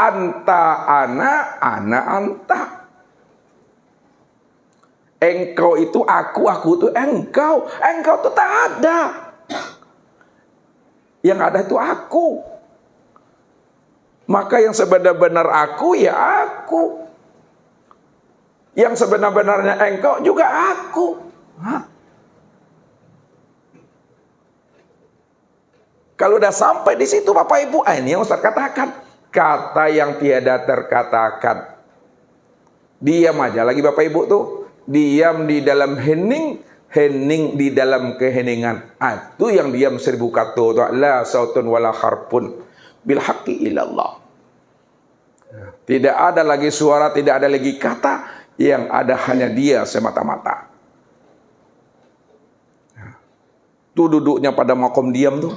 anta ana anta. Engkau itu aku itu engkau. Engkau itu tak ada. Yang ada itu aku. Maka yang sebenar-benar aku ya aku. Yang sebenar-benarnya engkau juga aku. Kalau udah sampai di situ Bapak Ibu, ini yang Ustaz katakan. Kata yang tiada terkatakan. Diam aja lagi Bapak Ibu tuh. Diam di dalam hening, hening di dalam keheningan. Itu yang diam 1000 kata. La sautun wala harpun bil haqqi ilallah. Tidak ada lagi suara, tidak ada lagi kata. Yang ada hanya dia semata-mata. Tuh duduknya pada makom diam tuh.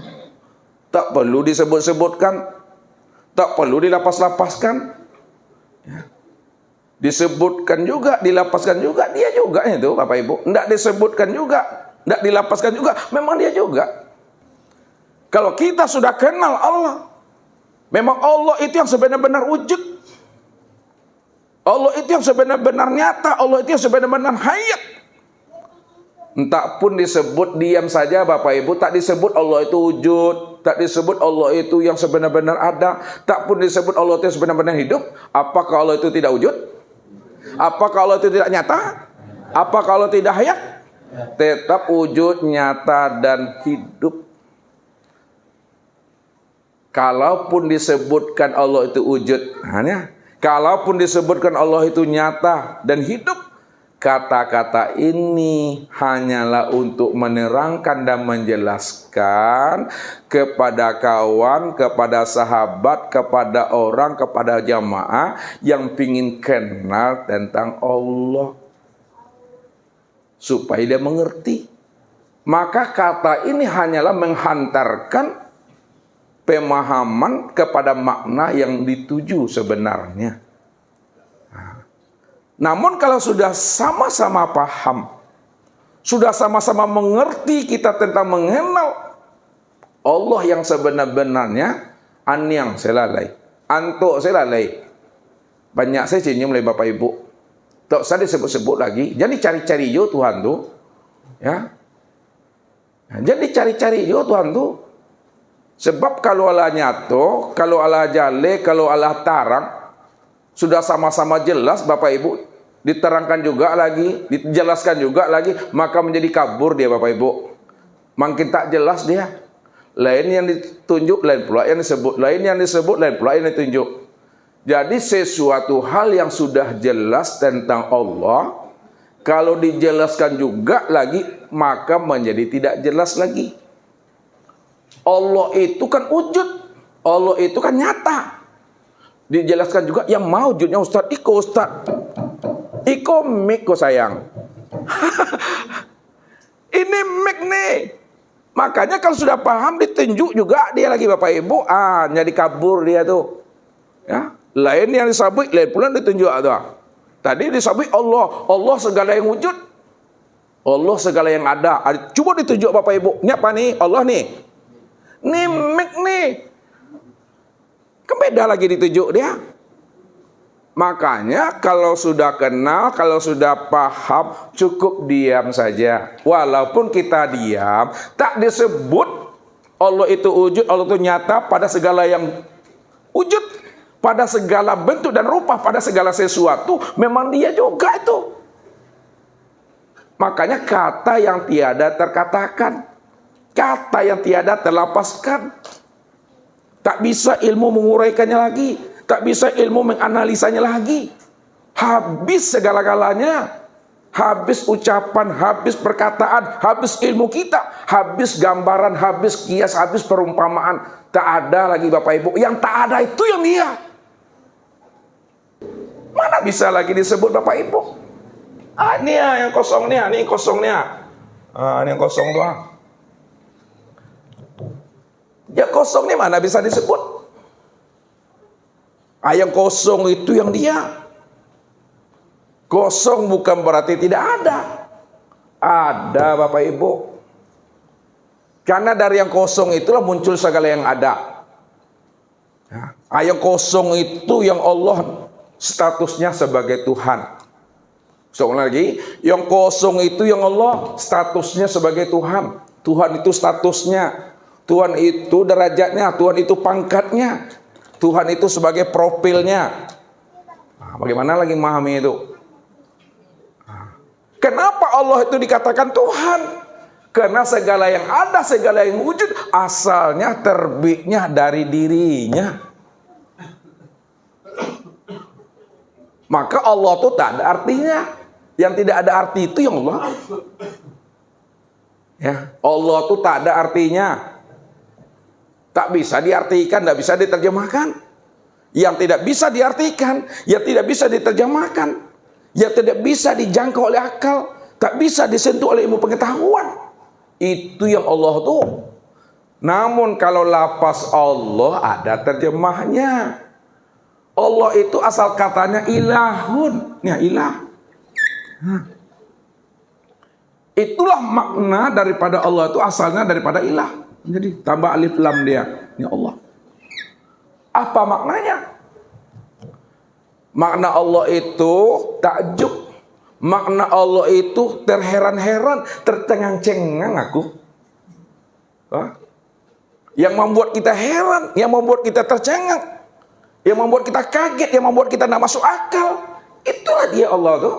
Tak perlu disebut-sebutkan. Tak perlu dilapas-lapaskan. Disebutkan juga, dilapaskan juga, dia juga itu Bapak Ibu. Tidak disebutkan juga, tidak dilapaskan juga, memang dia juga. Kalau kita sudah kenal Allah, memang Allah itu yang sebenar-benar wujud. Allah itu yang sebenar-benar nyata, Allah itu yang sebenar-benar hayat. Entah pun disebut diam saja Bapak Ibu, tak disebut Allah itu wujud, tak disebut Allah itu yang sebenar-benar ada, tak pun disebut Allah itu yang sebenar-benar hidup. Apakah Allah itu tidak wujud? Apakah Allah itu tidak nyata? Apakah Allah tidak hayat? Tetap wujud, nyata, dan hidup. Kalaupun disebutkan Allah itu wujud, kalaupun disebutkan Allah itu nyata dan hidup, kata-kata ini hanyalah untuk menerangkan dan menjelaskan kepada kawan, kepada sahabat, kepada orang, kepada jamaah yang ingin kenal tentang Allah. Supaya dia mengerti. Maka kata ini hanyalah menghantarkan pemahaman kepada makna yang dituju sebenarnya. Namun kalau sudah sama-sama paham, sudah sama-sama mengerti kita tentang mengenal Allah yang sebenar-benarnya, anyang selalai, antuk selalai. Banyak saya senyum oleh Bapak Ibu. Tak usah disebut-sebut lagi. Jadi cari-cari yo Tuhan tuh. Ya. Jadi cari-cari yo Tuhan tuh. Sebab kalau Allah nyato, kalau Allah jale, kalau Allah tarang, sudah sama-sama jelas Bapak Ibu, diterangkan juga lagi, dijelaskan juga lagi, maka menjadi kabur dia Bapak Ibu. Makin tak jelas dia. Lain yang ditunjuk, lain pula yang disebut. Lain yang disebut, lain pula yang ditunjuk. Jadi sesuatu hal yang sudah jelas tentang Allah, kalau dijelaskan juga lagi, maka menjadi tidak jelas lagi. Allah itu kan wujud. Allah itu kan nyata. Dijelaskan juga yang maujudnya Ustaz. Iko Ustaz. Iko mik ko sayang. Ini mik nih. Makanya kalau sudah paham ditunjuk juga dia lagi Bapak Ibu. Jadi kabur dia tuh. Ya. Lain yang disabik, lain pula ditunjuk tuh. Tadi disabik Allah. Allah segala yang wujud. Allah segala yang ada. Coba ditunjuk Bapak Ibu. Ini apa nih? Allah nih. Ini mik nih. Kan beda lagi ditunjuk dia. Makanya kalau sudah kenal, kalau sudah paham, cukup diam saja. Walaupun kita diam, tak disebut Allah itu wujud, Allah itu nyata pada segala yang wujud, pada segala bentuk dan rupa, pada segala sesuatu, memang dia juga itu. Makanya kata yang tiada terkatakan, kata yang tiada terlapaskan. Tak bisa ilmu menguraikannya lagi. Tak bisa ilmu menganalisanya lagi. Habis segala-galanya. Habis ucapan, habis perkataan, habis ilmu kita. Habis gambaran, habis kias, habis perumpamaan. Tak ada lagi Bapak Ibu. Yang tak ada itu yang dia. Mana bisa lagi disebut Bapak Ibu? Ini yang kosong nih, ini kosong nih. Ini yang kosong doang. Ya kosong nih mana bisa disebut? Yang kosong itu yang dia. Kosong bukan berarti tidak ada. Ada Bapak Ibu. Karena dari yang kosong itulah muncul segala yang ada. Ya. Yang kosong itu yang Allah statusnya sebagai Tuhan. Seorang lagi, yang kosong itu yang Allah statusnya sebagai Tuhan. Tuhan itu statusnya, Tuhan itu derajatnya, Tuhan itu pangkatnya, Tuhan itu sebagai profilnya. Nah, bagaimana lagi memahami itu? Kenapa Allah itu dikatakan Tuhan? Karena segala yang ada, segala yang wujud, asalnya terbitnya dari dirinya. Maka Allah itu tak ada artinya. Yang tidak ada arti itu yang Allah. Ya, Allah itu tak ada artinya. Tak bisa diartikan, tak bisa diterjemahkan. Yang tidak bisa diartikan, yang tidak bisa diterjemahkan, yang tidak bisa dijangkau oleh akal, tak bisa disentuh oleh ilmu pengetahuan. Itu yang Allah tuh. Namun kalau lafaz Allah ada terjemahnya. Allah itu asal katanya ilahun, ya ilah. Itulah makna daripada Allah itu asalnya daripada ilah. Jadi tambah alif lam dia, ya Allah. Apa maknanya? Makna Allah itu takjub. Makna Allah itu terheran-heran, tercengang-cengang aku. Hah? Yang membuat kita heran, yang membuat kita tercengang, yang membuat kita kaget, yang membuat kita tidak masuk akal. Itulah dia Allah tuh.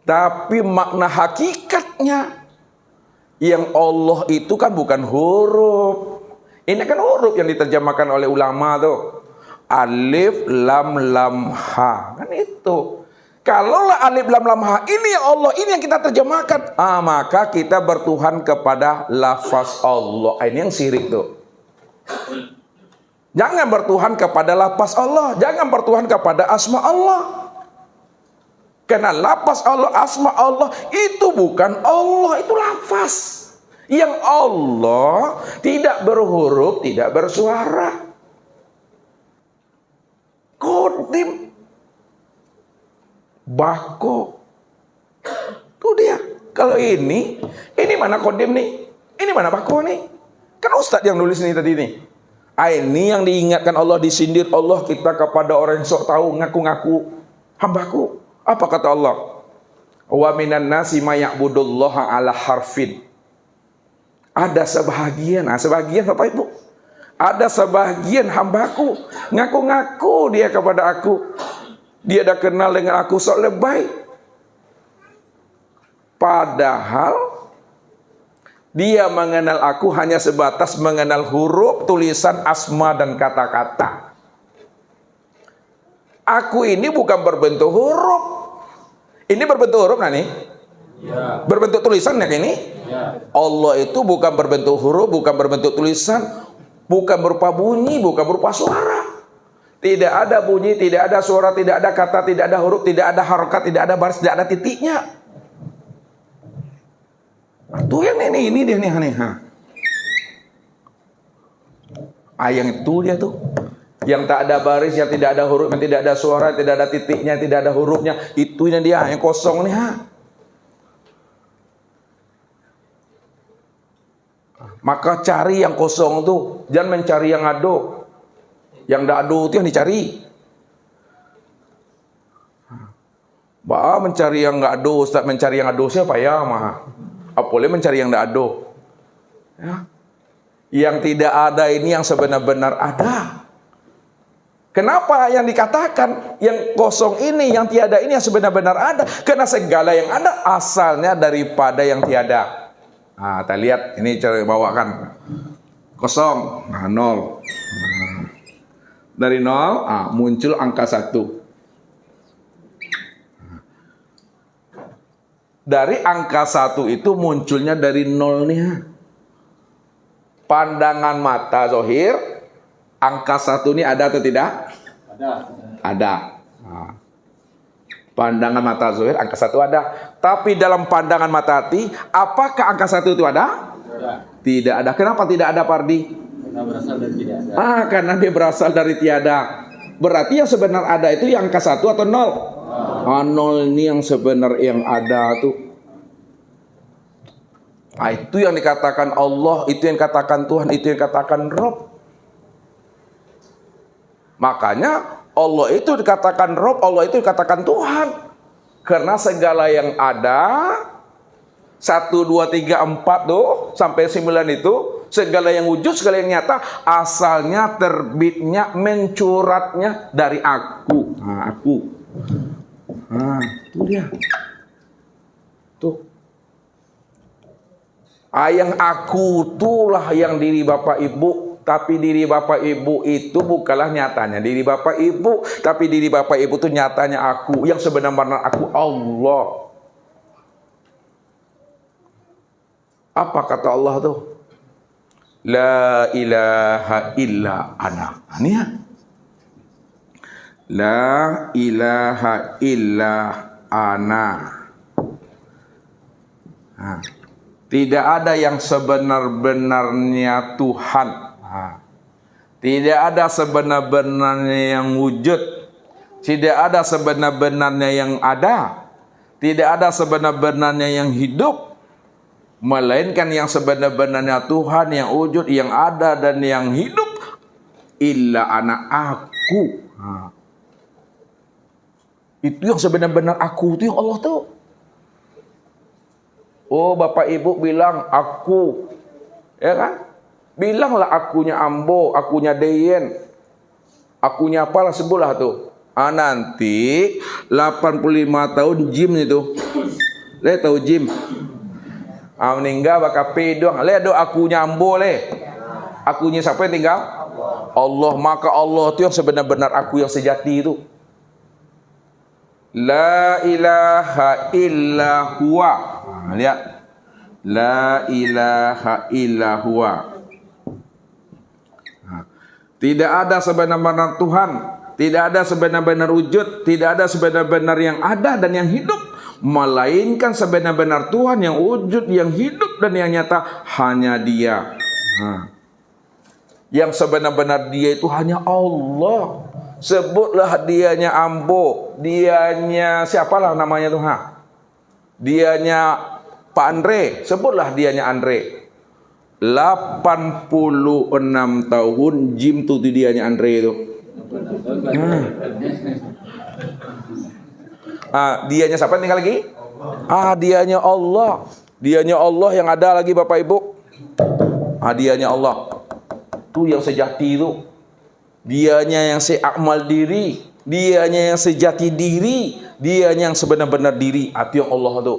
Tapi makna hakikatnya, yang Allah itu kan bukan huruf. Ini kan huruf yang diterjemahkan oleh ulama tuh. Alif lam lam ha. Kan itu. Kalaulah alif lam lam ha ini yang Allah, ini yang kita terjemahkan, maka kita bertuhan kepada lafaz Allah. Ini yang syirik tuh. Jangan bertuhan kepada lafaz Allah, jangan bertuhan kepada asma Allah. Karena lafaz Allah, asma Allah itu bukan Allah, itu lafaz. Yang Allah tidak berhuruf, tidak bersuara. Kodim, bako, itu dia. Kalau ini mana kodim nih? Ini mana bako nih? Kan Ustadz yang nulis ini tadi nih. Ini yang diingatkan Allah, disindir Allah kita kepada orang yang sok tahu, ngaku-ngaku hambaku. Apa kata Allah? Wa minan nasi may ya'budullaha ala harfin. Ada sebahagian, sebagian Bapak Ibu. Ada sebagian hambaku ngaku-ngaku dia kepada aku. Dia dah kenal dengan aku sok lebay. Padahal dia mengenal aku hanya sebatas mengenal huruf, tulisan, asma dan kata-kata. Aku ini bukan berbentuk huruf. Ini berbentuk huruf nah nih? Ya. Berbentuk tulisan ya ini? Ya. Allah itu bukan berbentuk huruf, bukan berbentuk tulisan, bukan berupa bunyi, bukan berupa suara. Tidak ada bunyi, tidak ada suara, tidak ada kata, tidak ada huruf, tidak ada harokat, tidak ada baris, tidak ada titiknya. Tuh yang ini dia nih aneh. Yang itu dia tuh. Yang tak ada baris, yang tidak ada huruf, yang tidak ada suara, yang tidak ada titiknya, yang tidak ada hurufnya. Itunya dia yang kosong nih. Maka cari yang kosong tuh, jangan mencari yang ado. Yang tidak ado itu yang dicari. Mencari yang nggak ado, Ustaz mencari yang ado siapa ya mah? Boleh mencari yang tidak ado. Ya. Yang tidak ada ini yang sebenar-benar ada. Kenapa yang dikatakan yang kosong ini, yang tiada ini yang sebenar-benar ada? Karena segala yang ada asalnya daripada yang tiada. Kita lihat ini cara bawakan. Kosong, nol. Dari nol, muncul angka 1. Dari angka 1 itu munculnya dari nol nih. Pandangan mata zahir, angka 1 ini ada atau tidak? Ada. Pandangan mata zahir, angka 1 ada. Tapi dalam pandangan mata hati, apakah angka 1 itu ada? Tidak ada. Kenapa tidak ada, Pardi? Karena berasal dari tidak ada. Karena dia berasal dari tiada. Berarti yang sebenar ada itu yang angka 1 atau 0? 0 ini yang sebenar yang ada tuh. Nah, itu yang dikatakan Allah, itu yang dikatakan Tuhan, itu yang dikatakan Rob. Makanya Allah itu dikatakan Rob, Allah itu dikatakan Tuhan. Karena segala yang ada, 1, 2, 3, 4 tuh, sampai 9 itu, segala yang wujud, segala yang nyata, asalnya, terbitnya, mencuratnya dari aku. Nah, aku. Nah, itu dia. Tuh. Yang aku itulah yang diri Bapak Ibu. Tapi diri Bapak Ibu itu bukanlah nyatanya diri Bapak Ibu. Tapi diri Bapak Ibu itu nyatanya aku. Yang sebenarnya aku Allah. Apa kata Allah tuh? La ilaha illa ana. Ini ya. La ilaha illa ana. Nah, tidak ada yang sebenar-benarnya Tuhan. Tidak ada sebenar-benarnya yang wujud. Tidak ada sebenar-benarnya yang ada. Tidak ada sebenar-benarnya yang hidup. Melainkan yang sebenar-benarnya Tuhan yang wujud, yang ada dan yang hidup. Illa anak aku. Itu yang sebenar-benar aku. Itu yang Allah tuh. Oh, Bapak Ibu bilang aku. Ya kan? Bilanglah akunya Ambo, akunya Deyen, akunya apalah, sebutlah tuh. Nanti 85 tahun Jim itu. Le tahu Jim? Meninggal bakal pedong. Le do akunya Ambo le. Akunya siapa yang tinggal? Allah. Maka Allah itu yang sebenar-benar aku yang sejati itu. La ilaha illa huwa. Lihat. La ilaha illa huwa. Tidak ada sebenar-benar Tuhan, tidak ada sebenar-benar wujud, tidak ada sebenar-benar yang ada dan yang hidup, melainkan sebenar-benar Tuhan yang wujud, yang hidup dan yang nyata hanya Dia. Yang sebenar-benar Dia itu hanya Allah. Sebutlah dianya Ambo, dianya siapalah namanya tuh, dianya Pak Andre, sebutlah dianya Andre. 86 tahun Jim tuh dianya Andre itu. Dianya siapa tinggal lagi? Dianya Allah. Dianya Allah yang ada lagi Bapak Ibu. Dianya Allah. Itu yang sejati itu. Dianya yang seakmal diri, dianya yang sejati diri, dianya yang sebenar-benar diri. Itu yang Allah itu.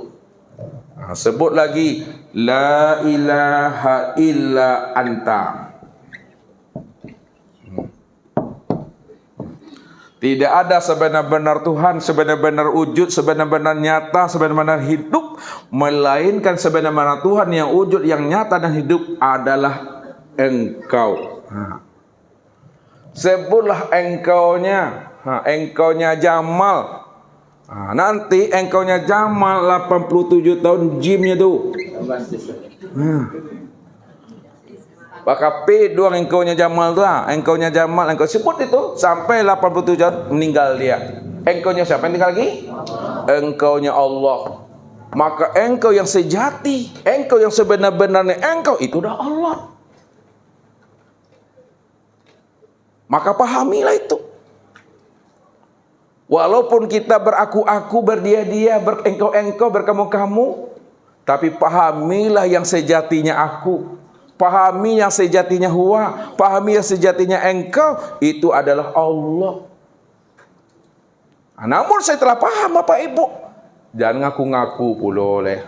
Sebut lagi la ilaha illa anta. Tidak ada sebenar-benar Tuhan, sebenar-benar wujud, sebenar-benar nyata, sebenar-benar hidup, melainkan sebenar-benar Tuhan yang wujud, yang nyata dan hidup adalah Engkau. Sebutlah engkaunya, engkaunya Jamal. Nanti engkaunya Jamal 87 tahun Jimnya tuh. Maka P doang engkaunya Jamal tuh. Engkaunya Jamal, engkau sebut itu sampai 87 tahun meninggal dia. Engkaunya siapa yang tinggal lagi? Engkaunya Allah. Maka engkau yang sejati, engkau yang sebenar-benarnya engkau itu dah Allah. Maka pahamilah itu. Walaupun kita beraku-aku, berdia-dia, berengkau-engkau, berkamu-kamu, tapi pahamilah yang sejatinya aku. Pahami yang sejatinya huwa. Pahami yang sejatinya engkau. Itu adalah Allah. Namun saya telah paham Bapak Ibu. Jangan ngaku-ngaku pula oleh.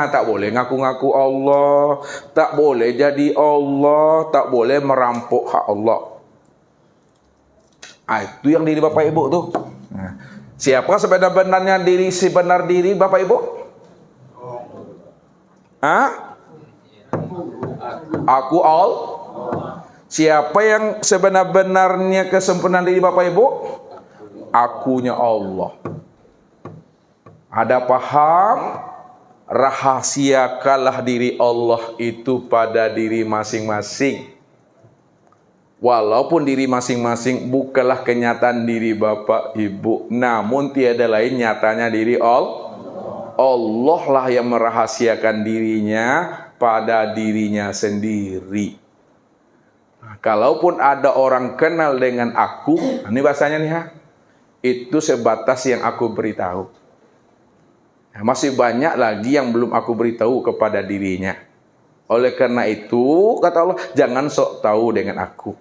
Tak boleh ngaku-ngaku Allah. Tak boleh jadi Allah. Tak boleh merampok hak Allah. Itu yang diri Bapak Ibu tuh. Siapa sebenar-benarnya diri, sebenar diri Bapak Ibu? Aku Siapa yang sebenar-benarnya kesempurnaan diri Bapak Ibu? Akunya Allah. Ada paham? Rahasiakanlah diri Allah itu pada diri masing-masing. Walaupun diri masing-masing bukanlah kenyataan diri Bapak Ibu, namun tiada lain nyatanya diri Allah. Allah lah yang merahasiakan dirinya pada dirinya sendiri. Nah, kalaupun ada orang kenal dengan aku, ini bahasanya nih, itu sebatas yang aku beritahu. Nah, masih banyak lagi yang belum aku beritahu kepada dirinya. Oleh karena itu, kata Allah, jangan sok tahu dengan aku.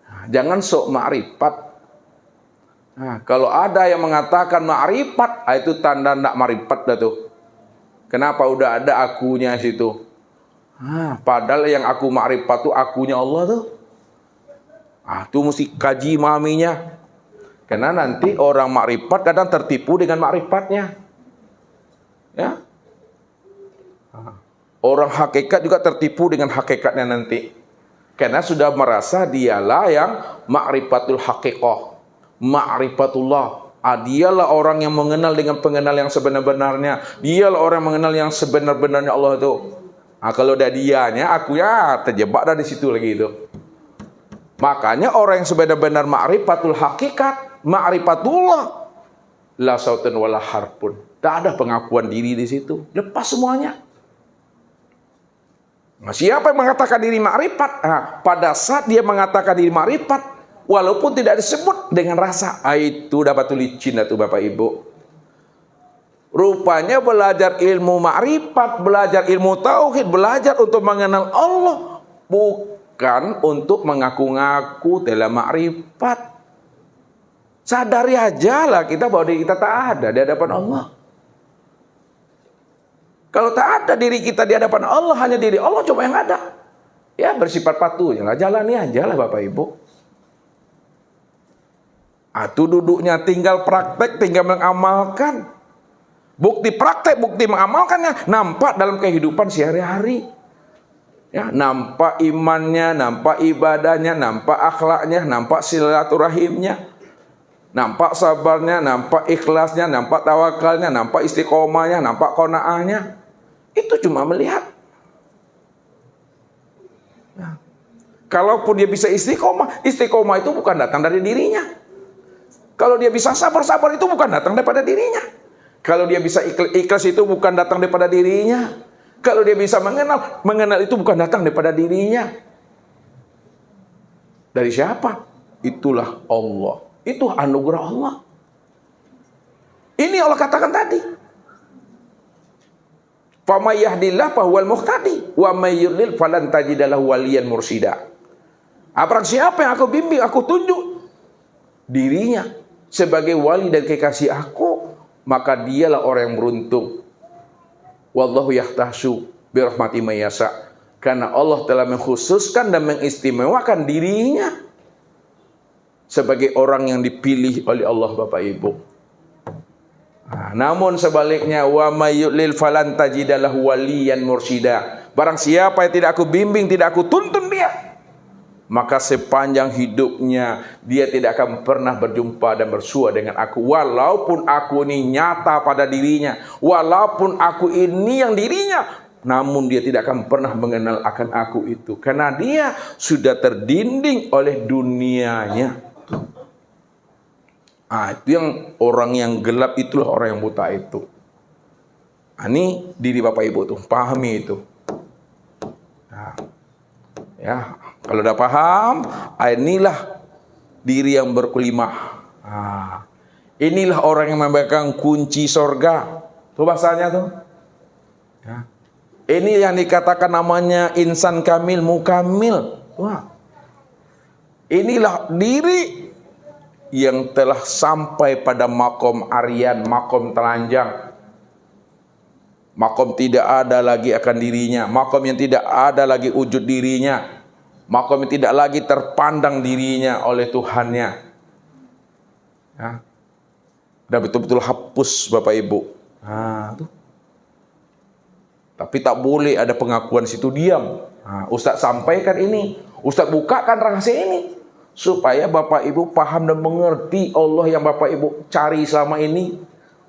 Nah, jangan sok ma'rifat. Nah, kalau ada yang mengatakan ma'rifat, itu tanda nak ma'rifat dah tuh. Kenapa udah ada akunya situ? Padahal yang aku ma'rifat tuh akunya Allah tuh. Tuh mesti kaji maminya. Karena nanti orang ma'rifat kadang tertipu dengan ma'rifatnya. Ya. Orang hakikat juga tertipu dengan hakikatnya nanti. Karena sudah merasa dialah yang ma'rifatul haqiqah. Ma'rifatullah. Dialah orang yang mengenal dengan pengenal yang sebenar-benarnya. Dialah orang yang mengenal yang sebenar-benarnya Allah itu. Kalau udah dianya, aku ya terjebak dah di situ lagi itu. Makanya orang yang sebenar-benar ma'rifatul hakikat, ma'rifatullah, la sautan wala harpun. Tak ada pengakuan diri di situ. Lepas semuanya. Nah, siapa yang mengatakan diri ma'rifat? Pada saat dia mengatakan diri ma'rifat, walaupun tidak disebut dengan rasa, itu dapat licin itu Bapak Ibu. Rupanya belajar ilmu ma'rifat, belajar ilmu tauhid, belajar untuk mengenal Allah, bukan untuk mengaku-ngaku dalam ma'rifat. Sadari aja lah kita bahwa diri kita tak ada di hadapan Allah. Kalau tak ada diri kita di hadapan Allah, hanya diri Allah cuma yang ada. Ya bersifat patuh, jalani aja lah Bapak Ibu. Itu duduknya tinggal praktek, tinggal mengamalkan. Bukti praktek, bukti mengamalkannya nampak dalam kehidupan sehari-hari. Ya, nampak imannya, nampak ibadahnya, nampak akhlaknya, nampak silaturahimnya, nampak sabarnya, nampak ikhlasnya, nampak tawakalnya, nampak istiqomahnya, nampak qanaahnya. Itu cuma melihat. Ya. Kalaupun dia bisa istiqomah, istiqomah itu bukan datang dari dirinya. Kalau dia bisa sabar itu bukan datang daripada dirinya. Kalau dia bisa ikhlas itu bukan datang daripada dirinya. Kalau dia bisa mengenal itu bukan datang daripada dirinya. Dari siapa? Itulah Allah. Itu anugerah Allah. Ini Allah katakan tadi. Faman yahdillah fahuwal muhtadi wa may yudlil falan tajida lahu waliyan mursida. Barang siapa yang aku bimbing, aku tunjuk dirinya sebagai wali dan kekasih aku, maka dialah orang yang beruntung. Wallahu yahtasu bi rahmati may yasha. Karena Allah telah mengkhususkan dan mengistimewakan dirinya sebagai orang yang dipilih oleh Allah Bapak Ibu. Namun sebaliknya, wa may yudlil falan tajida lahu waliyan mursida. Barang siapa yang tidak aku bimbing, tidak aku tuntun dia, maka sepanjang hidupnya dia tidak akan pernah berjumpa dan bersua dengan aku. Walaupun aku ini nyata pada dirinya, walaupun aku ini yang dirinya, namun dia tidak akan pernah mengenal akan aku itu. Karena dia sudah terdinding oleh dunianya. Itu yang orang yang gelap, itulah orang yang buta itu. Ini diri Bapak Ibu tuh, pahami itu. Ya, kalau udah paham, inilah diri yang berkelimah. Inilah orang yang memegang kunci sorga. Tuh bahasanya tuh. Ya. Ini yang dikatakan namanya insan kamil, mukamil. Wah. Inilah diri yang telah sampai pada makom aryan, makom telanjang. Makom tidak ada lagi akan dirinya, makom yang tidak ada lagi wujud dirinya, makom yang tidak lagi terpandang dirinya oleh Tuhannya. Ya. Dan betul-betul hapus Bapak Ibu. Tuh. Tapi tak boleh ada pengakuan situ diam. Ustaz sampaikan ini, Ustaz bukakan rahasia ini, supaya Bapak Ibu paham dan mengerti Allah yang Bapak Ibu cari selama ini.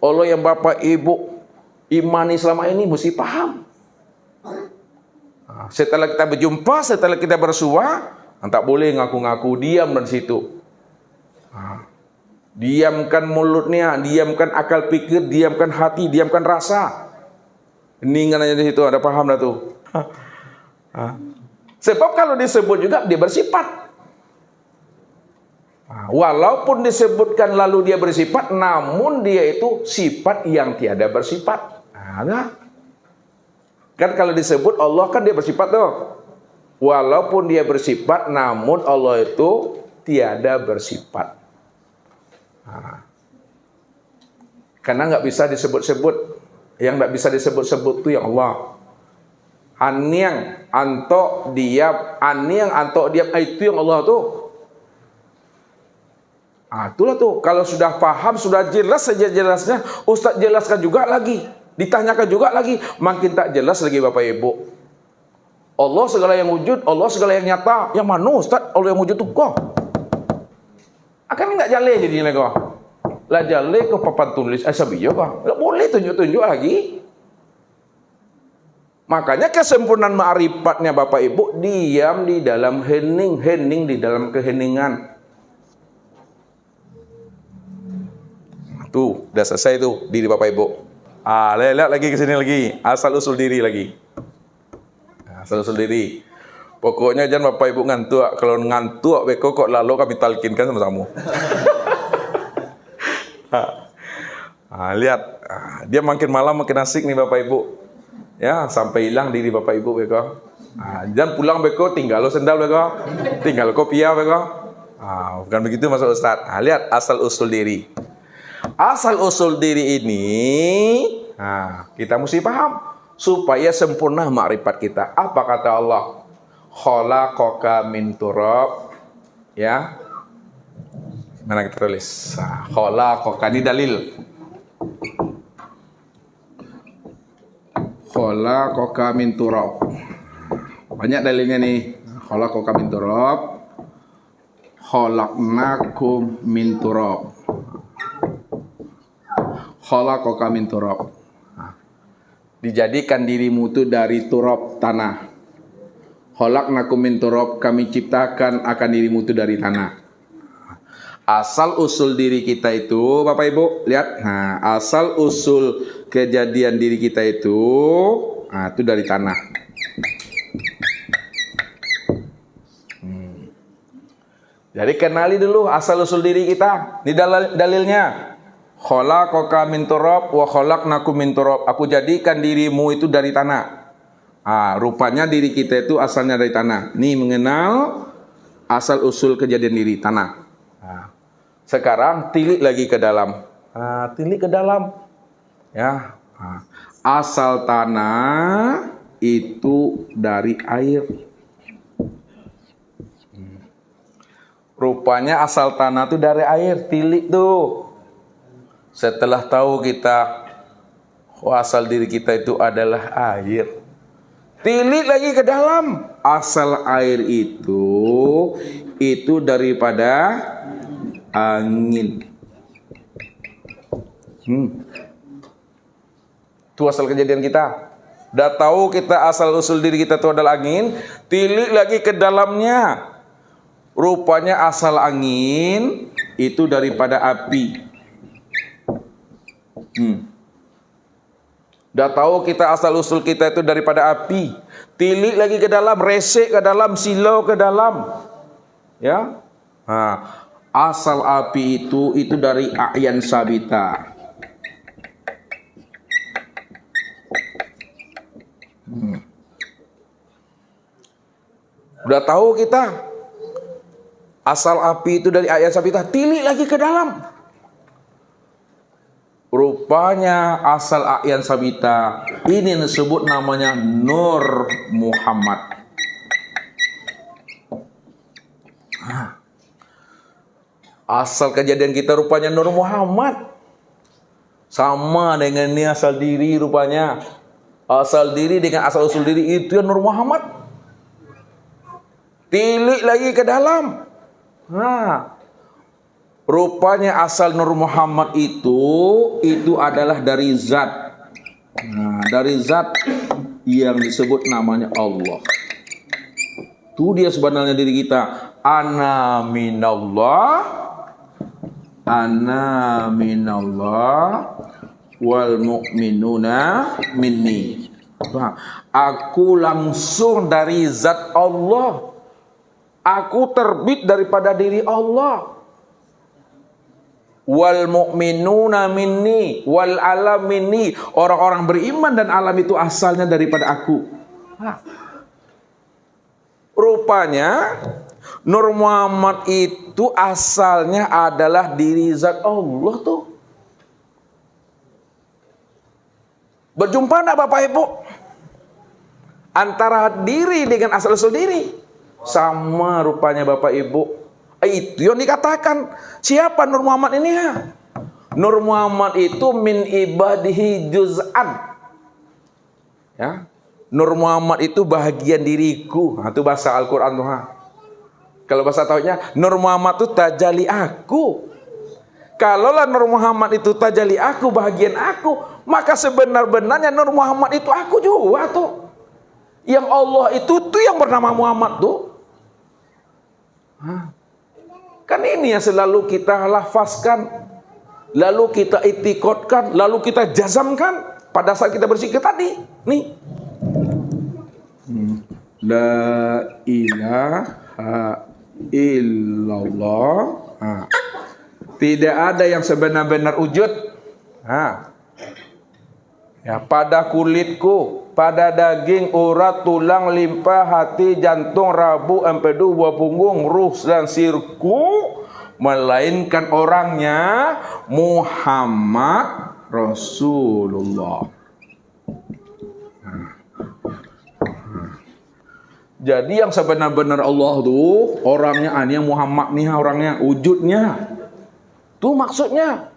Allah yang Bapak Ibu imani selama ini mesti paham. Setelah kita berjumpa, setelah kita bersua, tak boleh ngaku-ngaku, diam dari situ. Diamkan mulutnya, diamkan akal pikir, diamkan hati, diamkan rasa. Heningan aja di situ, ada paham dah tuh. Sebab kalau disebut juga dia bersifat. Walaupun disebutkan lalu dia bersifat, namun dia itu sifat yang tiada bersifat. Kan kalau disebut Allah kan dia bersifat tuh. Walaupun dia bersifat, namun Allah itu tiada bersifat. Karena nggak bisa disebut-sebut. Yang nggak bisa disebut-sebut itu yang Allah. Aniang, antok, diam. Aniang, antok, diam. Itu yang Allah tuh. Itulah tuh. Kalau sudah paham, sudah jelas saja jelasnya. Ustaz jelaskan juga lagi. Ditanyakan juga lagi. Makin tak jelas lagi Bapak Ibu. Allah segala yang wujud, Allah segala yang nyata. Yang mana Ustaz? Allah yang wujud tuh kok. Akan nggak jale jadinya kok. Lah jale ke papan tulis asabiyo kok. Nggak boleh tunjuk-tunjuk lagi. Makanya kesempurnaan ma'rifatnya Bapak Ibu diam di dalam hening, hening di dalam keheningan. Tuh, udah selesai tuh diri Bapak Ibu. Lihat lagi ke sini lagi, asal usul diri lagi. Asal usul diri. Pokoknya jangan Bapak Ibu ngantuk. Kalau ngantuk beko kok lalu kami talkinkan sama-sama. Lihat, dia makin malam makin asik nih Bapak Ibu. Ya, sampai hilang diri Bapak Ibu beko. Jangan pulang beko, tinggal lo sendal beko. Tinggal kopiah beko. Bukan begitu Mas Ustaz. Lihat asal usul diri. Asal usul diri ini, kita mesti paham supaya sempurna makrifat kita. Apa kata Allah? Khalaqaka min turab. Ya. Mana kita tulis? Khalaqaka ini dalil. Khalaqaka min turab. Banyak dalilnya nih. Khalaqaka min turab. Khalaqnakum min turab. Khalaqaka min turab. Dijadikan dirimu itu dari turab, tanah. Khalaqnakum min turab, kami ciptakan akan dirimu itu dari tanah. Asal usul diri kita itu, Bapak Ibu, lihat. Asal usul kejadian diri kita itu dari tanah. Jadi kenali dulu asal usul diri kita. Ini dalilnya. Khalaqaka min turab wa khalaqnakum min turab. Aku jadikan dirimu itu dari tanah. Rupanya diri kita itu asalnya dari tanah. Nih mengenal asal usul kejadian diri tanah. Sekarang tilik lagi ke dalam. Tilik ke dalam. Ya. Asal tanah itu dari air. Rupanya asal tanah itu dari air. Tilik tuh. Setelah tahu kita asal diri kita itu adalah air, tilik lagi ke dalam. Asal air itu daripada angin. Itu asal kejadian kita. Udah tahu kita asal usul diri kita itu adalah angin, tilik lagi ke dalamnya. Rupanya asal angin itu daripada api. Udah tahu kita asal usul kita itu daripada api, tilik lagi ke dalam, resek ke dalam, silau ke dalam. Ya. Asal api itu dari a'yan sabita. Udah tahu kita asal api itu dari a'yan sabita, tilik lagi ke dalam. Rupanya asal a'yan sabita ini disebut namanya Nur Muhammad. Asal kejadian kita rupanya Nur Muhammad. Sama dengan ini asal diri rupanya. Asal diri dengan asal usul diri itu yang Nur Muhammad. Tilik lagi ke dalam. Rupanya asal Nur Muhammad itu adalah dari zat. Dari zat yang disebut namanya Allah. Itu dia sebenarnya diri kita. Ana minallah wal mu'minuna minni. Aku langsung dari zat Allah. Aku terbit daripada diri Allah. Wal mu'minuna minni wal alam minni. Orang-orang beriman dan alam itu asalnya daripada aku. Rupanya Nur Muhammad itu asalnya adalah diri zat Allah tuh. Berjumpa enggak Bapak Ibu? Antara diri dengan asal-usul diri. Sama rupanya Bapak Ibu. Itu yang dikatakan. Siapa Nur Muhammad ini ya? Nur Muhammad itu min ibadihi juz'an. Ya. Nur Muhammad itu bahagian diriku. Itu bahasa Al-Quran tuh. Kalau bahasa tauhidnya, Nur Muhammad itu tajali aku. Kalaulah Nur Muhammad itu tajali aku, bahagian aku, maka sebenar-benarnya Nur Muhammad itu aku juga tuh. Yang Allah itu tuh yang bernama Muhammad tuh. Kan ini yang selalu kita lafazkan, lalu kita itikadkan, lalu kita jazamkan pada saat kita berzikir tadi. Nih. La ilaha illallah. Tidak ada yang sebenar-benar wujud. Ya, pada kulitku, pada daging, urat, tulang, limpa, hati, jantung, rabu, empedu, buah punggung, ruh dan sirku, melainkan orangnya Muhammad Rasulullah. Jadi yang sebenar-benar Allah tuh orangnya, yang Muhammad nih orangnya, wujudnya. Tuh maksudnya.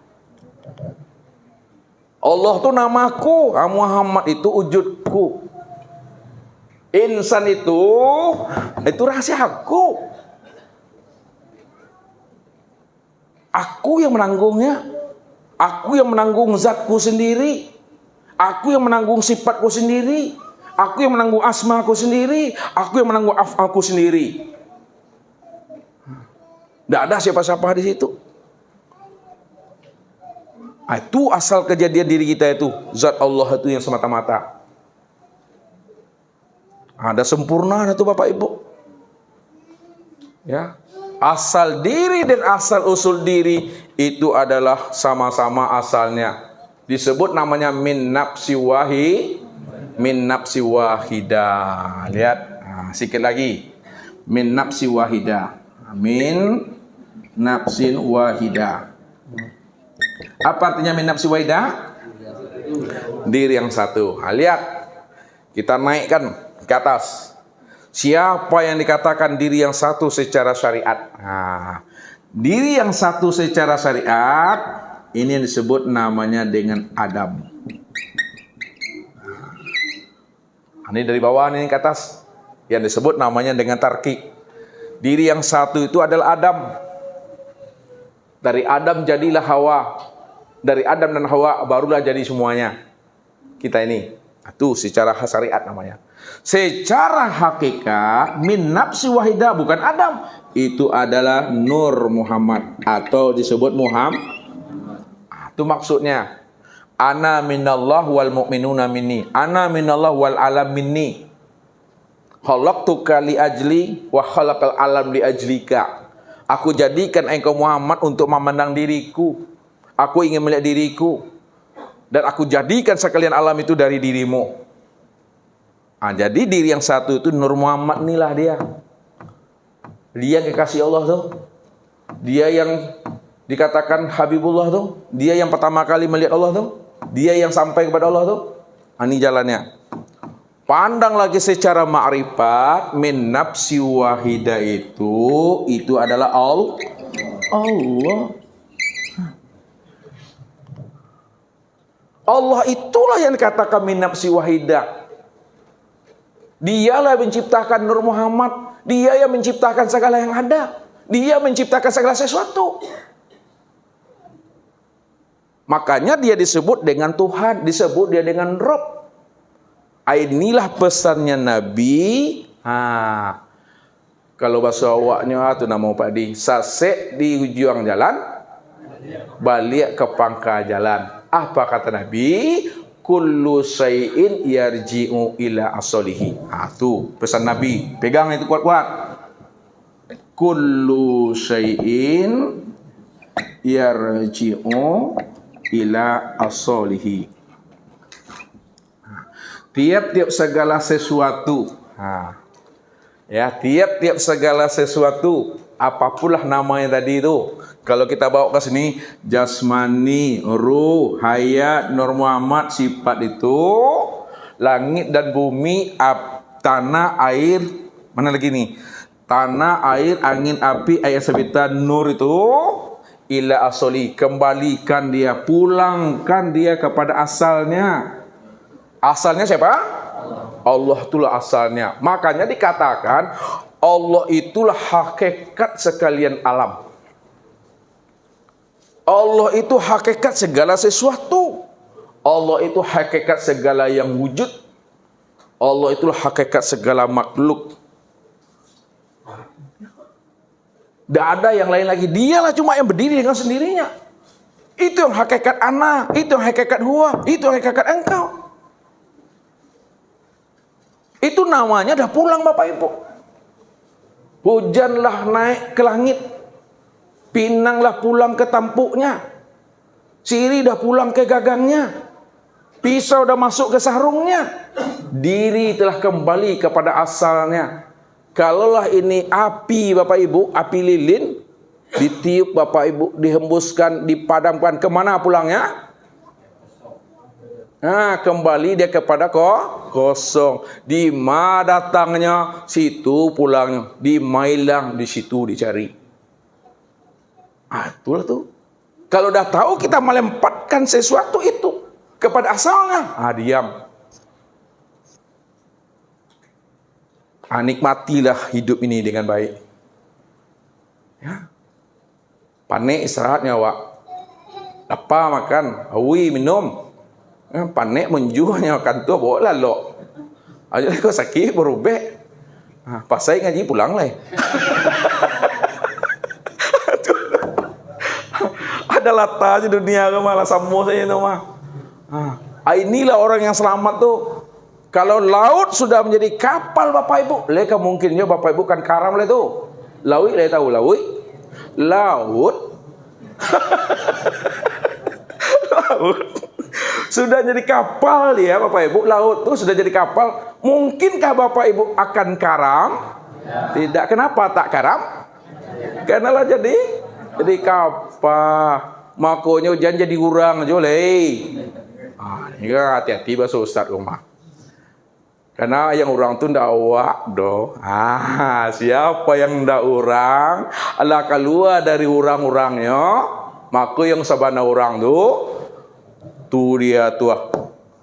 Allah tuh namaku, Muhammad itu wujudku. Insan itu rahasia aku. Aku yang menanggungnya. Aku yang menanggung zatku sendiri. Aku yang menanggung sifatku sendiri. Aku yang menanggung asmaku sendiri. Aku yang menanggung af'alku sendiri. Tidak ada siapa-siapa di situ. Itu asal kejadian diri kita itu. Zat Allah itu yang semata-mata. Ada sempurna itu Bapak Ibu. Ya. Asal diri dan asal usul diri itu adalah sama-sama asalnya. Disebut namanya min nafsi wahidah. Lihat. Sikit lagi. Min nafsi wahidah. Min nafsin wahidah. Apa artinya min nafsi wahidah? Diri yang satu. Lihat. Kita naikkan ke atas. Siapa yang dikatakan diri yang satu secara syariat? Diri yang satu secara syariat ini yang disebut namanya dengan Adam. Ini dari bawah ini ke atas. Yang disebut namanya dengan tarki. Diri yang satu itu adalah Adam. Dari Adam jadilah Hawa. Dari Adam dan Hawa barulah jadi semuanya. Kita ini. Itu secara syariat namanya. Secara hakikat min nafsi wahidah bukan Adam. Itu adalah Nur Muhammad atau disebut Muhammad. Itu maksudnya. Ana minallah wal mu'minuna minni. Ana minallah wal alam minni. Khalaqtuka li ajli wa khalaqal alam li ajlika. Aku jadikan engkau Muhammad untuk memandang diriku. Aku ingin melihat diriku. Dan aku jadikan sekalian alam itu dari dirimu. Jadi diri yang satu itu Nur Muhammad inilah dia. Dia yang kekasih Allah tuh. Dia yang dikatakan Habibullah tuh. Dia yang pertama kali melihat Allah tuh. Dia yang sampai kepada Allah tuh. Ini jalannya. Pandang lagi secara ma'rifat, min nafsi wahidah itu adalah Allah. Allah itulah yang dikatakan min nafsi wahidah. Dialah yang menciptakan Nur Muhammad. Dia yang menciptakan segala yang ada. Dia menciptakan segala sesuatu. Makanya dia disebut dengan Tuhan, disebut dia dengan Rabb. Inilah pesannya Nabi. Kalau bahasa awaknya itu nama Pak Di. Sasek di ujung jalan, balik ke pangkal jalan. Apa kata Nabi? Kullu syai'in yarji'u ila asalihi. Tuh pesan Nabi. Pegang itu kuat-kuat. Kullu syai'in yarji'u ila asalihi. Tiap-tiap segala sesuatu. Ya, tiap-tiap segala sesuatu, apapunlah namanya tadi itu. Kalau kita bawa ke sini, jasmani, ruh, hayat, Nur Muhammad, sifat itu, langit dan bumi, tanah, air, mana lagi nih? Tanah, air, angin, api, air sebitan, nur itu, ila asoli, kembalikan dia, pulangkan dia kepada asalnya. Asalnya siapa? Allah itulah asalnya. Makanya dikatakan Allah itulah hakikat sekalian alam. Allah itu hakikat segala sesuatu. Allah itu hakikat segala yang wujud. Allah itulah hakikat segala makhluk. Tidak ada yang lain lagi. Dialah cuma yang berdiri dengan sendirinya. Itu yang hakikat ana, itu yang hakikat huwa, itu yang hakikat engkau. Itu namanya dah pulang Bapak Ibu. Hujanlah naik ke langit. Pinanglah pulang ke tampuknya. Siri dah pulang ke gagangnya. Pisau dah masuk ke sarungnya. Diri telah kembali kepada asalnya. Kalaulah ini api Bapak Ibu, api lilin, ditiup Bapak Ibu, dihembuskan, dipadamkan, kemana pulangnya? Kembali dia kepada kosong. Di ma datangnya, situ pulangnya. Di ma hilang, di situ dicari. Itulah tuh. Kalau dah tahu kita melempatkan sesuatu itu kepada asalnya, diam. Nikmatilah hidup ini dengan baik. Ya. Panik istirahatnya, Wak. Apa makan, awi minum. Panik menjualnya makan tu boleh lo. Aja kau sakit berubah. Pasai ngaji pulang lah. Ada latanya dunia ke malah samo saya itu mah. Inilah orang yang selamat tuh. Kalau laut sudah menjadi kapal Bapak Ibu, leka mungkinnya Bapak Ibu kan karam lah tu. Laut le tahu laut. Laut. Laut. Sudah jadi kapal ya Bapak Ibu, laut tuh sudah jadi kapal. Mungkinkah Bapak Ibu akan karam? Tidak. Kenapa tak karam? Karena lah jadi kapal. Makanya jangan jadi urang aja leh. Ini hati-hati bahasa Ustaz rumah. Karena yang orang tu ndak awak doh. Siapa yang ndak orang, Allah keluar dari orang-orangnya, maka yang sabana orang tu dia tuah,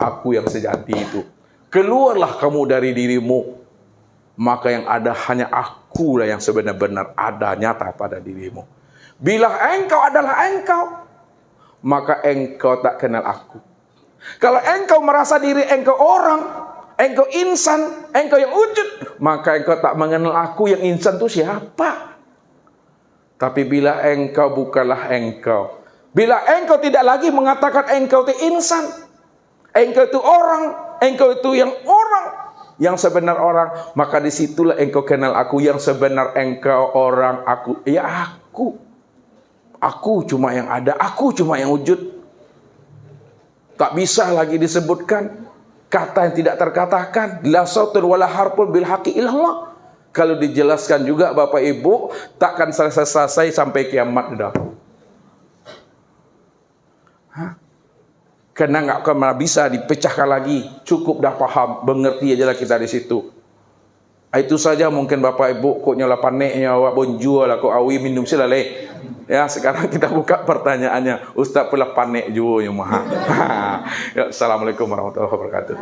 aku yang sejati itu. Keluarlah kamu dari dirimu, maka yang ada hanya aku lah yang sebenar-benar ada nyata pada dirimu. Bila engkau adalah engkau, maka engkau tak kenal aku. Kalau engkau merasa diri engkau orang, engkau insan, engkau yang wujud, maka engkau tak mengenal aku yang insan itu siapa. Tapi bila engkau bukanlah engkau, bila engkau tidak lagi mengatakan engkau itu insan, engkau itu orang, engkau itu yang orang, yang sebenar orang, maka disitulah engkau kenal aku yang sebenar engkau orang, aku, ya aku. Aku cuma yang ada, aku cuma yang wujud. Tak bisa lagi disebutkan kata yang tidak terkatakan. La sautur wala harpun bil haqi illallah. Kalau dijelaskan juga Bapak Ibu, takkan selesai-selesai sampai kiamat dah. Karena nggak akan bisa dipecahkan lagi. Cukup dah paham, mengerti aja lah kita di situ. Itu saja mungkin Bapak Ibu kok nyala paneknya awak bonjual lah kok awi minum sila leh. Ya, sekarang kita buka pertanyaannya. Ustaz pula panek juga yang maha. Ya, Assalamualaikum warahmatullahi wabarakatuh.